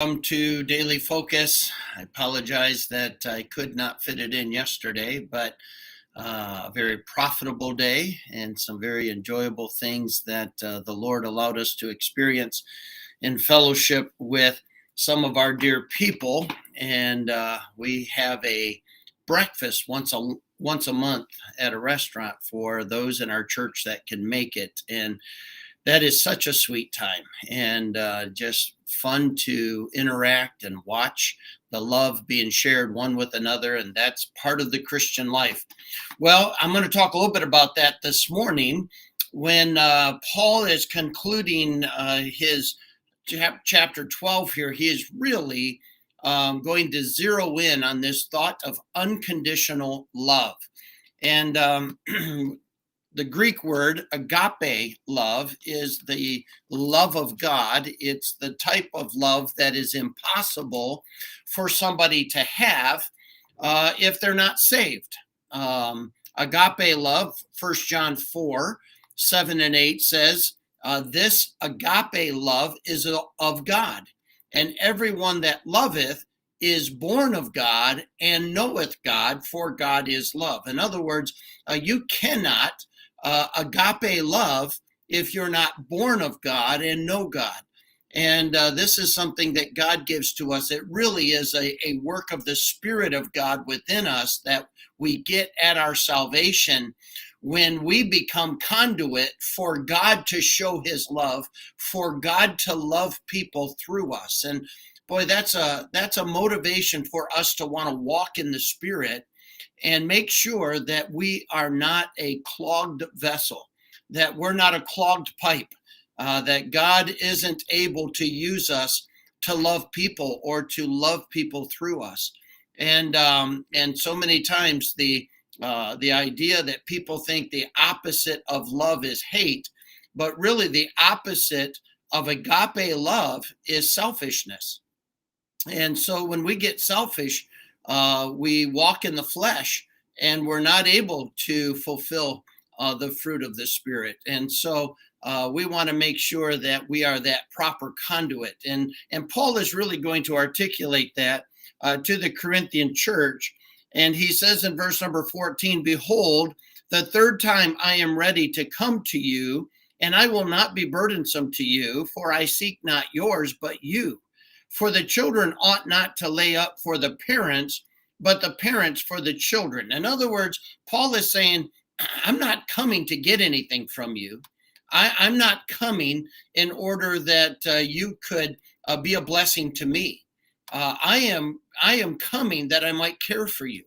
Welcome to Daily Focus. I apologize that I could not fit it in yesterday, but a very profitable day and some very enjoyable things that the Lord allowed us to experience in fellowship with some of our dear people. And we have a breakfast once a month at a restaurant for those in our church that can make it. And that is such a sweet time and just fun to interact and watch the love being shared one with another. And that's part of the Christian life. Well, I'm going to talk a little bit about that this morning when Paul is concluding his chapter 12 here. He is really going to zero in on this thought of unconditional love. And the Greek word agape love is the love of God. It's the type of love that is impossible for somebody to have if they're not saved. Agape love, 1 John 4, 7 and 8 says, this agape love is of God, and everyone that loveth is born of God and knoweth God, for God is love. In other words, you cannot agape love if you're not born of God and know God. And this is something that God gives to us. It really is a work of the Spirit of God within us that we get at our salvation when we become conduit for God to show his love, for God to love people through us. And boy, that's a motivation for us to want to walk in the Spirit and make sure that we are not a clogged vessel, that we're not a clogged pipe, that God isn't able to use us to love people or to love people through us. And so many times the idea that people think the opposite of love is hate, but really the opposite of agape love is selfishness. And so when we get selfish, we walk in the flesh and we're not able to fulfill the fruit of the Spirit. And so we want to make sure that we are that proper conduit. And Paul is really going to articulate that to the Corinthian church. And he says in verse number 14, behold, the third time I am ready to come to you, and I will not be burdensome to you, for I seek not yours, but you. For the children ought not to lay up for the parents, but the parents for the children. In other words, Paul is saying, I'm not coming to get anything from you. I'm not coming in order that you could be a blessing to me. I am coming that I might care for you,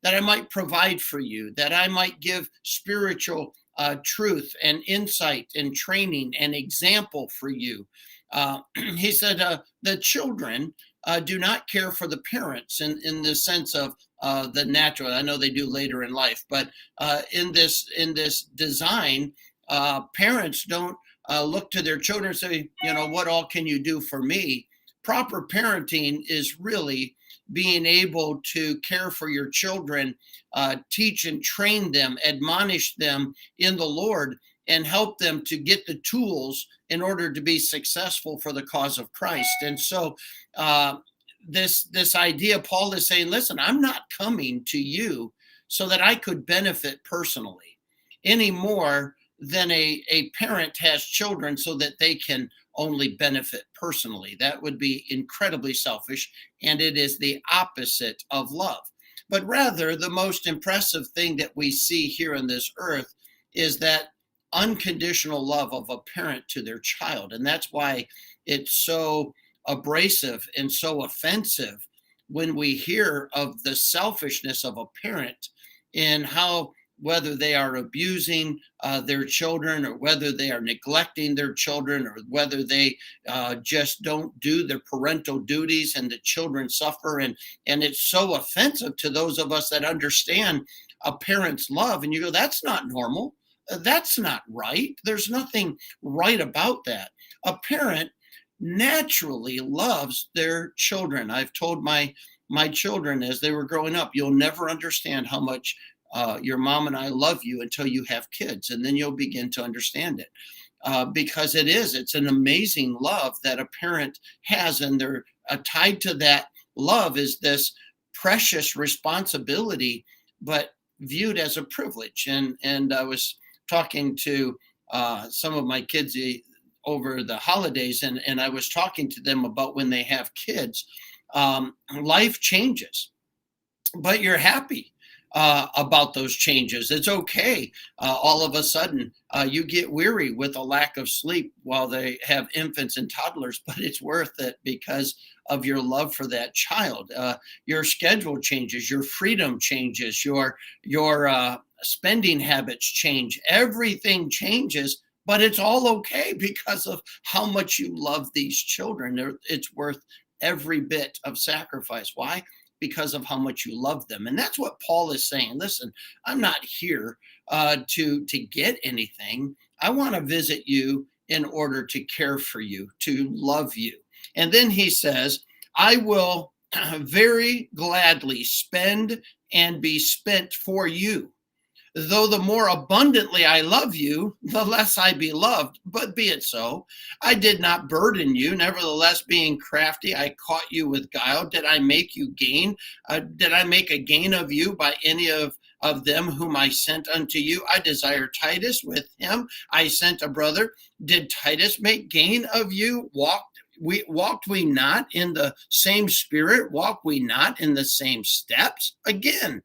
that I might provide for you, that I might give spiritual truth and insight and training and example for you. He said, the children do not care for the parents in the sense of the natural. I know they do later in life, but in this design, parents don't look to their children and say, what all can you do for me? Proper parenting is really being able to care for your children, teach and train them, admonish them in the Lord, and help them to get the tools in order to be successful for the cause of Christ. And so this idea, Paul is saying, listen, I'm not coming to you so that I could benefit personally any more than a parent has children so that they can only benefit personally. That would be incredibly selfish, and it is the opposite of love. But rather, the most impressive thing that we see here on this earth is that unconditional love of a parent to their child. And that's why it's so abrasive and so offensive when we hear of the selfishness of a parent and how, whether they are abusing their children or whether they are neglecting their children or whether they just don't do their parental duties and the children suffer. And it's so offensive to those of us that understand a parent's love. And you go, that's not normal. That's not right. There's nothing right about that. A parent naturally loves their children. I've told my children as they were growing up, you'll never understand how much your mom and I love you until you have kids, and then you'll begin to understand it. Because it's an amazing love that a parent has in tied to that love is this precious responsibility, but viewed as a privilege. And I was talking to some of my kids over the holidays, and I was talking to them about when they have kids. Life changes, but you're happy about those changes. It's okay. All of a sudden, you get weary with a lack of sleep while they have infants and toddlers, but it's worth it because of your love for that child. Your schedule changes, your freedom changes, your spending habits change. Everything changes. But it's all okay because of how much you love these children. It's worth every bit of sacrifice. Why? Because of how much you love them. And that's what Paul is saying. Listen, I'm not here to get anything. I want to visit you in order to care for you, to love you. And then he says, I will very gladly spend and be spent for you. Though the more abundantly I love you, the less I be loved. But be it so. I did not burden you. Nevertheless, being crafty, I caught you with guile. Did I make you gain? Did I make a gain of you by any of them whom I sent unto you? I desire Titus. With him I sent a brother. Did Titus make gain of you? Walked we not in the same spirit? Walked we not in the same steps? Again,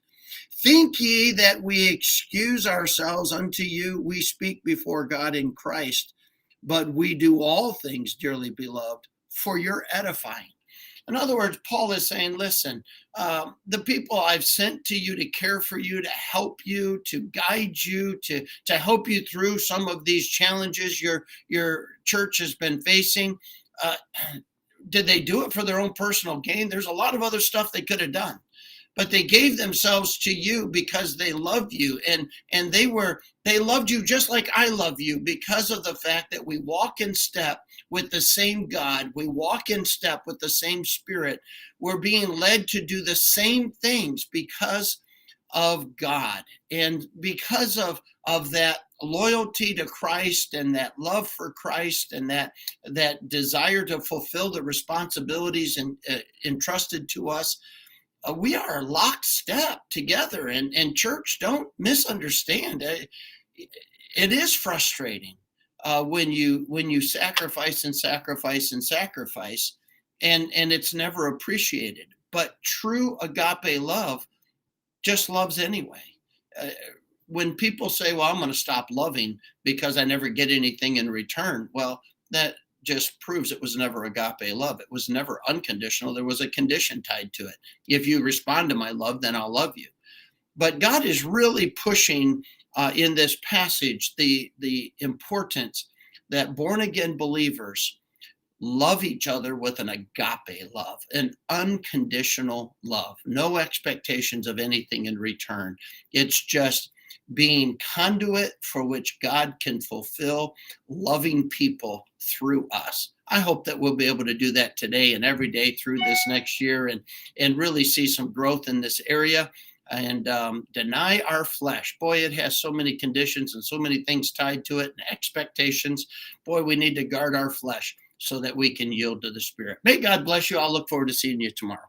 think ye that we excuse ourselves unto you? We speak before God in Christ, but we do all things, dearly beloved, for your edifying. In other words, Paul is saying, listen, the people I've sent to you to care for you, to help you, to guide you, to help you through some of these challenges your church has been facing, did they do it for their own personal gain? There's a lot of other stuff they could have done. But they gave themselves to you because they love you, and they loved you just like I love you, because of the fact that we walk in step with the same God. We walk in step with the same Spirit. We're being led to do the same things because of God, and because of that loyalty to Christ and that love for Christ and that desire to fulfill the responsibilities entrusted to us. We are lockstep together, and church, don't misunderstand. It is frustrating when you sacrifice and sacrifice and sacrifice, and it's never appreciated. But true agape love just loves anyway. When people say, well, I'm going to stop loving because I never get anything in return, well, that just proves it was never agape love. It was never unconditional. There was a condition tied to it. If you respond to my love, then I'll love you. But God is really pushing in this passage the importance that born again believers love each other with an agape love, an unconditional love, no expectations of anything in return. It's just being conduit for which God can fulfill, loving people through us. I hope that we'll be able to do that today and every day through this next year, and really see some growth in this area, and deny our flesh. Boy, it has so many conditions and so many things tied to it, and expectations. Boy, we need to guard our flesh so that we can yield to the Spirit. May God bless you. I'll look forward to seeing you tomorrow.